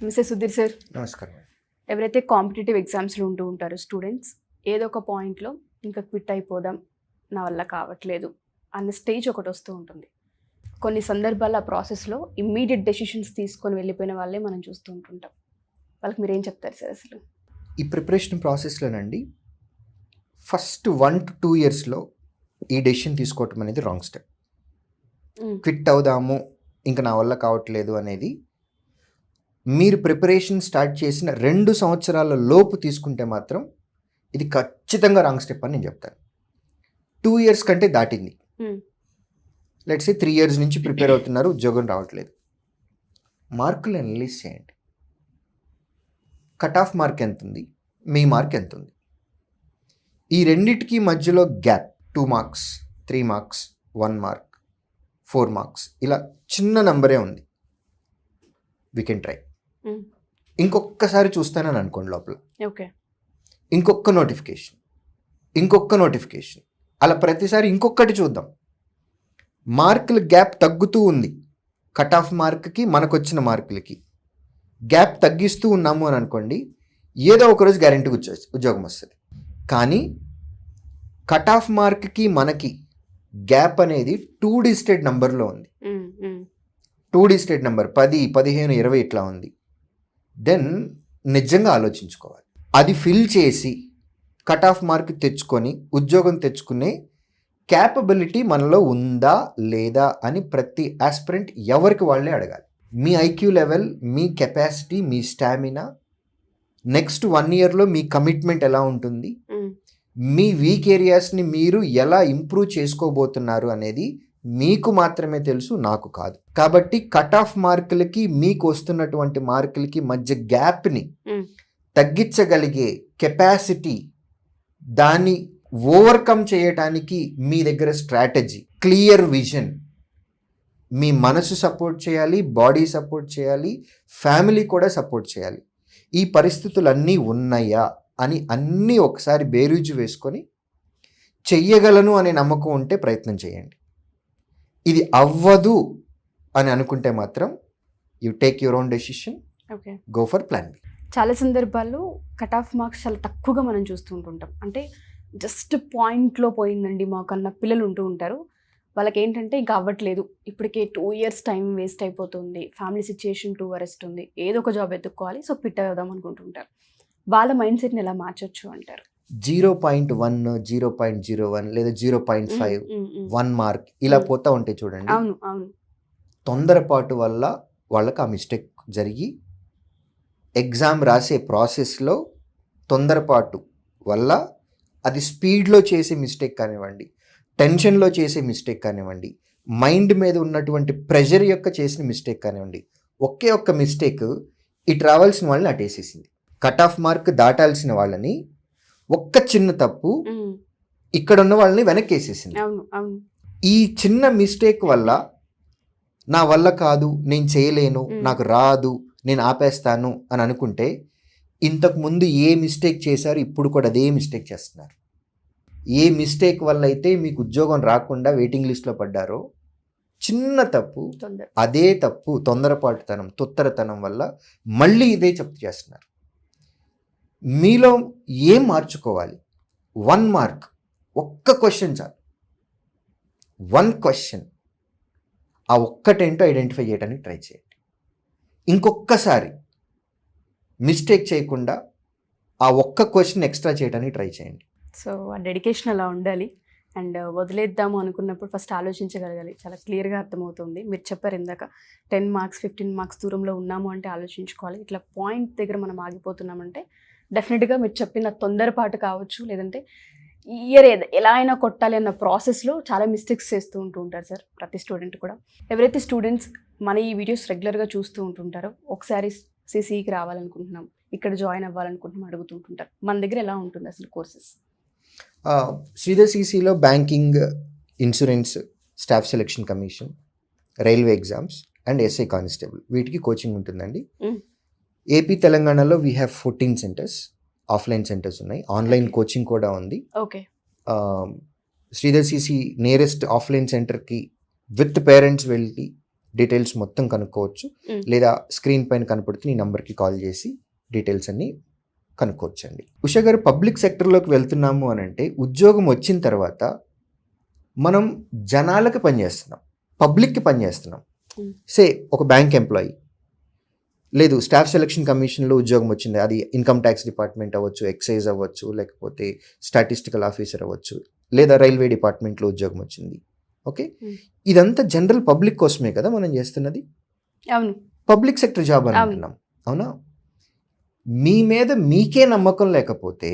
Mister Sudheer sir, నమస్కారం. ఎవరైతే competitive ఎగ్జామ్స్లో ఉంటూ ఉంటారో స్టూడెంట్స్, ఏదో ఒక పాయింట్లో ఇంకా క్విట్ అయిపోదాం, నా వల్ల కావట్లేదు అన్న స్టేజ్ ఒకటి వస్తూ ఉంటుంది. కొన్ని సందర్భాల్లో ఆ ప్రాసెస్లో ఇమ్మీడియట్ డెసిషన్స్ తీసుకొని వెళ్ళిపోయిన వాళ్ళే మనం చూస్తూ ఉంటుంటాం. వాళ్ళకి మీరు ఏం చెప్తారు సార్? అసలు ఈ ప్రిపరేషన్ ప్రాసెస్లోనండి ఫస్ట్ 1 to 2 yearsలో ఈ డెసిషన్ తీసుకోవటం అనేది రాంగ్ స్టెప్. క్విట్ అవుదాము, ఇంకా నా వల్ల కావట్లేదు అనేది మీరు ప్రిపరేషన్ స్టార్ట్ చేసిన 2 సంవత్సరాల లోపు తీసుకుంటే మాత్రం ఇది ఖచ్చితంగా రాంగ్ స్టెప్ అని నేను చెప్తాను. 2 years కంటే దాటింది, లెట్స్ సే 3 years నుంచి ప్రిపేర్ అవుతున్నారు, ఉద్యోగం రావట్లేదు. మార్కులు అనలైజ్ చేయండి. కట్ ఆఫ్ మార్క్ ఎంత ఉంది, మీ మార్క్ ఎంత ఉంది, ఈ రెండిటికి మధ్యలో gap 2 marks, 3 marks, 1 mark, 4 marks, ఇలా చిన్న నెంబరే ఉంది. We can try. ఇంకొకసారి చూస్తానని అనుకోండి లోపల, ఓకే, ఇంకొక నోటిఫికేషన్, అలా ప్రతిసారి ఇంకొకటి చూద్దాం. మార్కుల గ్యాప్ తగ్గుతూ ఉంది. కట్ ఆఫ్ మార్క్కి మనకు వచ్చిన మార్కులకి గ్యాప్ తగ్గిస్తూ ఉన్నాము అని అనుకోండి, ఏదో ఒకరోజు గ్యారెంటీగా ఉద్యోగం వస్తుంది. కానీ కట్ ఆఫ్ మార్క్కి మనకి గ్యాప్ అనేది 2 digit నెంబర్లో ఉంది. 2 digit నెంబర్ 10, 15, 20 ఇట్లా ఉంది. దెన్ నిజంగా ఆలోచించుకోవాలి. అది ఫిల్ చేసి కట్ ఆఫ్ మార్క్ తెచ్చుకొని ఉద్యోగం తెచ్చుకునే క్యాపబిలిటీ మనలో ఉందా లేదా అని ప్రతి ఆస్పిరెంట్ ఎవరికి వాళ్ళే అడగాలి. మీ ఐక్యూ లెవెల్, మీ కెపాసిటీ, మీ స్టామినా, నెక్స్ట్ 1 yearలో మీ కమిట్మెంట్ ఎలా ఉంటుంది, మీ వీక్ ఏరియాస్ని మీరు ఎలా ఇంప్రూవ్ చేసుకోబోతున్నారు అనేది మీకు మాత్రమే తెలుసు, నాకు కాదు. కాబట్టి కట్ ఆఫ్ మార్కులకి మీకు వస్తున్నటువంటి మార్కులకి మధ్య గ్యాప్ని తగ్గించగలిగే కెపాసిటీ, దాన్ని ఓవర్కమ్ చేయటానికి మీ దగ్గర స్ట్రాటజీ, క్లియర్ విజన్, మీ మనసు సపోర్ట్ చేయాలి, బాడీ సపోర్ట్ చేయాలి, ఫ్యామిలీ కూడా సపోర్ట్ చేయాలి. ఈ పరిస్థితులన్నీ ఉన్నాయా అని అన్నీ ఒకసారి బేరీజు వేసుకొని చెయ్యగలను అనే నమ్మకం ఉంటే ప్రయత్నం చేయండి. ఇది అవ్వదు అని అనుకుంటే మాత్రం you take your own decision, okay, go for plan B. చాలా సందర్భాల్లో కట్ ఆఫ్ మార్క్స్ చాలా తక్కువగా మనం చూస్తూ ఉంటుంటాం. అంటే జస్ట్ పాయింట్లో పోయిందండి మాకు అన్న పిల్లలు ఉంటూ ఉంటారు. వాళ్ళకి ఏంటంటే ఇంకా అవ్వట్లేదు, ఇప్పటికే 2 years టైం వేస్ట్ అయిపోతుంది, ఫ్యామిలీ సిచ్యుయేషన్ టూ వరెస్ట్ ఉంది, ఏదో ఒక జాబ్ ఎత్తుక్కోవాలి, సో క్విట్ అవుదాం అనుకుంటుంటారు. వాళ్ళ మైండ్ సెట్ని ఎలా మార్చొచ్చు అంటారు? 0.1, 0.01 లేదా 0.5, 1 mark ఇలా పోతా ఉంటే చూడండి. అవును అవును, తొందరపాటు వల్ల వాళ్ళకి ఆ మిస్టేక్ జరిగి ఎగ్జామ్ రాసే ప్రాసెస్లో తొందరపాటు వల్ల అది స్పీడ్లో చేసే మిస్టేక్ కానివ్వండి, టెన్షన్లో చేసే మిస్టేక్ కానివ్వండి, మైండ్ మీద ఉన్నటువంటి ప్రెషర్ యొక్క చేసిన మిస్టేక్ కానివ్వండి, ఒకే ఒక్క మిస్టేక్ ఇటు రావాల్సిన వాళ్ళని అటేసేసింది. కట్ ఆఫ్ మార్క్ దాటాల్సిన వాళ్ళని ఒక్క చిన్న తప్పు ఇక్కడ ఉన్న వాళ్ళని వెనక్కేసేసింది. ఈ చిన్న మిస్టేక్ వల్ల నా వల్ల కాదు, నేను చేయలేను, నాకు రాదు, నేను ఆపేస్తాను అని అనుకుంటే ఇంతకుముందు ఏ మిస్టేక్ చేశారు ఇప్పుడు కూడా అదే మిస్టేక్ చేస్తున్నారు. ఏ మిస్టేక్ వల్ల అయితే మీకు ఉద్యోగం రాకుండా వెయిటింగ్ లిస్ట్లో పడ్డారో, చిన్న తప్పు, అదే తప్పు, తొందరపాటుతనం, తొత్తరతనం వల్ల మళ్ళీ ఇదే తప్పు చేస్తున్నారు. మీలో ఏం మార్చుకోవాలి? 1 mark, ఒక్క క్వశ్చన్ చాలు. 1 question, ఆ ఒక్కటేంటో ఐడెంటిఫై చేయడానికి ట్రై చేయండి. ఇంకొక్కసారి మిస్టేక్ చేయకుండా ఆ ఒక్క క్వశ్చన్ ఎక్స్ట్రా చేయడానికి ట్రై చేయండి. సో ఆ డెడికేషన్ అలా ఉండాలి. అండ్ వదిలేద్దాము అనుకున్నప్పుడు ఫస్ట్ ఆలోచించగలగాలి. చాలా క్లియర్గా అర్థమవుతుంది. మీరు చెప్పారు ఇందాక 10 marks, 15 marks దూరంలో ఉన్నాము అంటే ఆలోచించుకోవాలి. ఇట్లా పాయింట్ దగ్గర మనం ఆగిపోతున్నామంటే డెఫినెట్గా మీరు చెప్పిన తొందరపాటు కావచ్చు, లేదంటే ఇయర్ ఎలా అయినా కొట్టాలి అన్న ప్రాసెస్లో చాలా మిస్టేక్స్ చేస్తూ ఉంటారు సార్, ప్రతి స్టూడెంట్ కూడా. ఎవరైతే స్టూడెంట్స్ మన ఈ వీడియోస్ రెగ్యులర్గా చూస్తూ ఉంటుంటారో, ఒకసారి సిసికి రావాలనుకుంటున్నాం, ఇక్కడ జాయిన్ అవ్వాలనుకుంటున్నాం అడుగుతుంటుంటారు, మన దగ్గర ఎలా ఉంటుంది అసలు కోర్సెస్? శ్రీధర్ సిసిలో banking, insurance, staff selection commission, railway exams and SI constable, వీటికి కోచింగ్ ఉంటుందండి. ఏపీ తెలంగాణలో we have 14 centers, offline centers ఉన్నాయి, ఆన్లైన్ కోచింగ్ కూడా ఉంది. Okay, Sridhar CC nearest offline సెంటర్కి విత్ పేరెంట్స్ వెళ్ళి డీటెయిల్స్ మొత్తం కనుక్కోవచ్చు. Mm. లేదా స్క్రీన్ పైన కనపడుతున్న ఈ నెంబర్కి కాల్ చేసి డీటెయిల్స్ అన్నీ కనుక్కోవచ్చండి. ఉషా గారు, పబ్లిక్ సెక్టర్లోకి వెళ్తున్నాము అని అంటే ఉద్యోగం వచ్చిన తర్వాత మనం జనాలకి పనిచేస్తున్నాం, పబ్లిక్కి పనిచేస్తున్నాం. Mm. సే ఒక బ్యాంక్ ఎంప్లాయీ, లేదు స్టాఫ్ సెలక్షన్ కమిషన్లో ఉద్యోగం వచ్చింది, అది ఇన్కమ్ ట్యాక్స్ డిపార్ట్మెంట్ అవ్వచ్చు, ఎక్సైజ్ అవ్వచ్చు, లేకపోతే స్టాటిస్టికల్ ఆఫీసర్ అవ్వచ్చు, లేదా రైల్వే డిపార్ట్మెంట్లో ఉద్యోగం వచ్చింది. Okay, Mm. ఇదంతా జనరల్ పబ్లిక్ కోసమే కదా మనం చేస్తున్నది, అవును. పబ్లిక్ సెక్టర్ జాబ్ అని అవును. అంటున్నాం, అవునా? మీ మీద మీకే నమ్మకం లేకపోతే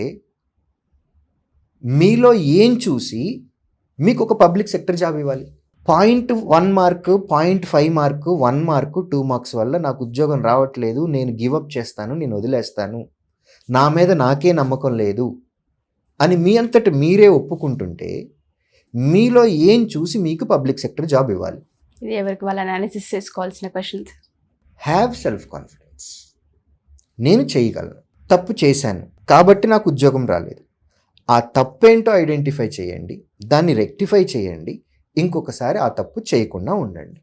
మీలో ఏం చూసి మీకు ఒక పబ్లిక్ సెక్టర్ జాబ్ ఇవ్వాలి? 0.1 మార్క్, 0.5 మార్క్, 1 మార్క్, 2 మార్క్స్ వల్ల నాకు ఉద్యోగం రావట్లేదు, నేను గివప్ చేస్తాను, నేను వదిలేస్తాను, నా మీద నాకే నమ్మకం లేదు అని మీ అంతటి మీరే ఒప్పుకుంటుంటే మీలో ఏం చూసి మీకు పబ్లిక్ సెక్టర్ జాబ్ ఇవ్వాలి? ఇది ఎవరికి వాళ్ళు అనాలిసిస్ చేసుకోవాల్సిన క్వశ్చన్స్. Have self confidence. నేను చేయగలను, తప్పు చేశాను కాబట్టి నాకు ఉద్యోగం రాలేదు, ఆ తప్పేంటో ఐడెంటిఫై చేయండి, దాన్ని రెక్టిఫై చేయండి, ఇంకొకసారి ఆ తప్పు చేయకుండా ఉండండి.